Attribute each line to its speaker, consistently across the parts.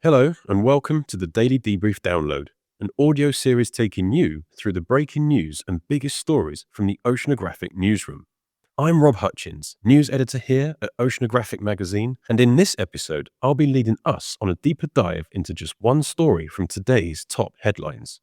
Speaker 1: Hello, and welcome to the Daily Debrief Download, an audio series taking you through the breaking news and biggest stories from the Oceanographic newsroom. I'm Rob Hutchins, news editor here at Oceanographic magazine, and in this episode, I'll be leading us on a deeper dive into just one story from today's top headlines.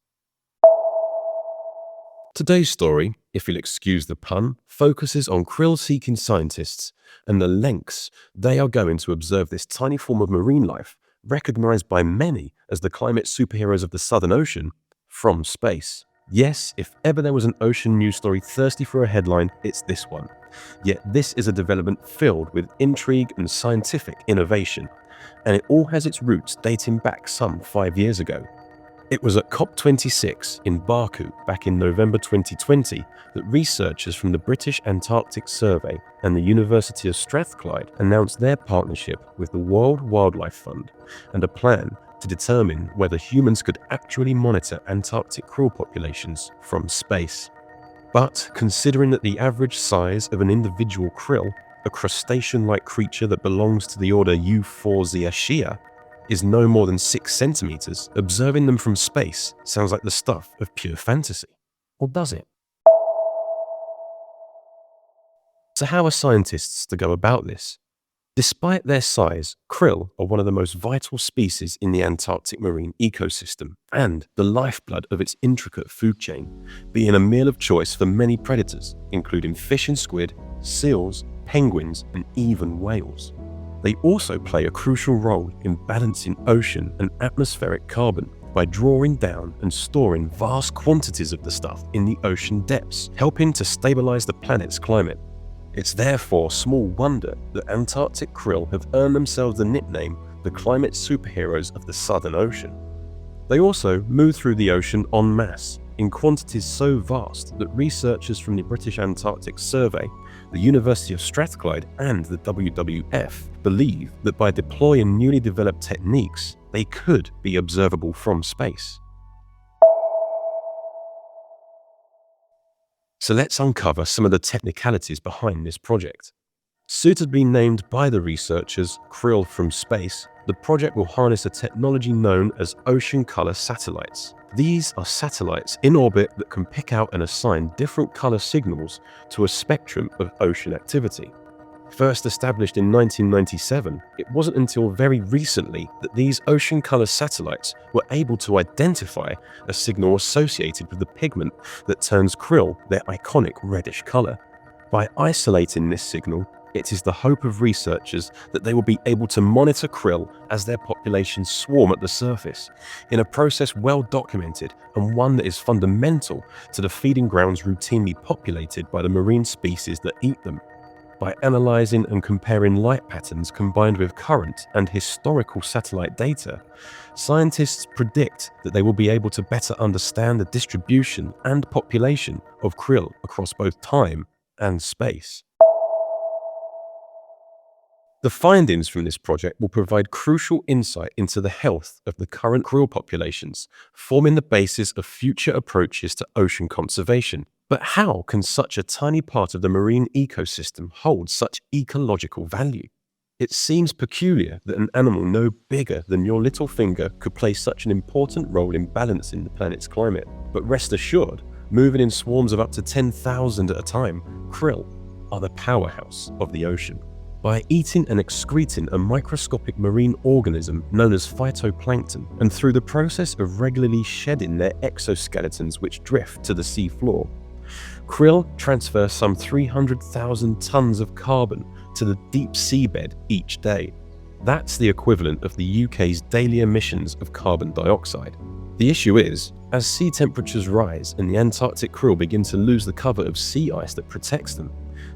Speaker 1: Today's story, if you'll excuse the pun, focuses on krill-seeking scientists and the lengths they are going to observe this tiny form of marine life, recognized by many as the climate superheroes of the Southern Ocean, from space. Yes, if ever there was an ocean news story thirsty for a headline, it's this one. Yet this is a development filled with intrigue and scientific innovation, and it all has its roots dating back some 5 years ago. It was at COP26 in Baku back in November 2020 that researchers from the British Antarctic Survey and the University of Strathclyde announced their partnership with the World Wildlife Fund and a plan to determine whether humans could actually monitor Antarctic krill populations from space. But considering that the average size of an individual krill, a crustacean-like creature that belongs to the order Euphorsiaceae, is no more than 6 centimeters, observing them from space sounds like the stuff of pure fantasy. Or does it? So how are scientists to go about this? Despite their size, krill are one of the most vital species in the Antarctic marine ecosystem and the lifeblood of its intricate food chain, being a meal of choice for many predators, including fish and squid, seals, penguins, and even whales. They also play a crucial role in balancing ocean and atmospheric carbon by drawing down and storing vast quantities of the stuff in the ocean depths, helping to stabilize the planet's climate. It's therefore small wonder that Antarctic krill have earned themselves the nickname the climate superheroes of the Southern Ocean. They also move through the ocean en masse, in quantities so vast that researchers from the British Antarctic Survey, the University of Strathclyde, and the WWF believe that by deploying newly developed techniques, they could be observable from space. So let's uncover some of the technicalities behind this project. Suitably named by the researchers Krill from Space, the project will harness a technology known as ocean color satellites. These are satellites in orbit that can pick out and assign different color signals to a spectrum of ocean activity. First established in 1997, it wasn't until very recently that these ocean color satellites were able to identify a signal associated with the pigment that turns krill their iconic reddish color. By isolating this signal, it is the hope of researchers that they will be able to monitor krill as their populations swarm at the surface, in a process well documented and one that is fundamental to the feeding grounds routinely populated by the marine species that eat them. By analyzing and comparing light patterns combined with current and historical satellite data, scientists predict that they will be able to better understand the distribution and population of krill across both time and space. The findings from this project will provide crucial insight into the health of the current krill populations, forming the basis of future approaches to ocean conservation. But how can such a tiny part of the marine ecosystem hold such ecological value? It seems peculiar that an animal no bigger than your little finger could play such an important role in balancing the planet's climate. But rest assured, moving in swarms of up to 10,000 at a time, krill are the powerhouse of the ocean. By eating and excreting a microscopic marine organism known as phytoplankton, and through the process of regularly shedding their exoskeletons which drift to the sea floor, krill transfer some 300,000 tons of carbon to the deep seabed each day. That's the equivalent of the UK's daily emissions of carbon dioxide. The issue is, as sea temperatures rise and the Antarctic krill begin to lose the cover of sea ice that protects them,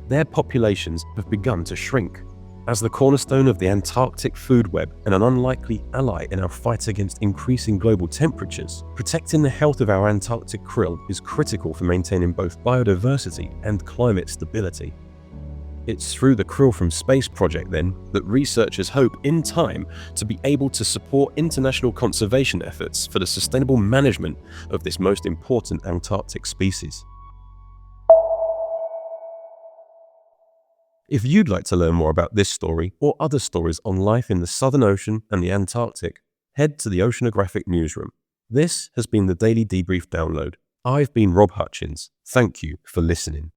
Speaker 1: their populations have begun to shrink. As the cornerstone of the Antarctic food web and an unlikely ally in our fight against increasing global temperatures, protecting the health of our Antarctic krill is critical for maintaining both biodiversity and climate stability. It's through the Krill from Space project, then, that researchers hope in time to be able to support international conservation efforts for the sustainable management of this most important Antarctic species. If you'd like to learn more about this story or other stories on life in the Southern Ocean and the Antarctic, head to the Oceanographic Newsroom. This has been the Daily Debrief Download. I've been Rob Hutchins. Thank you for listening.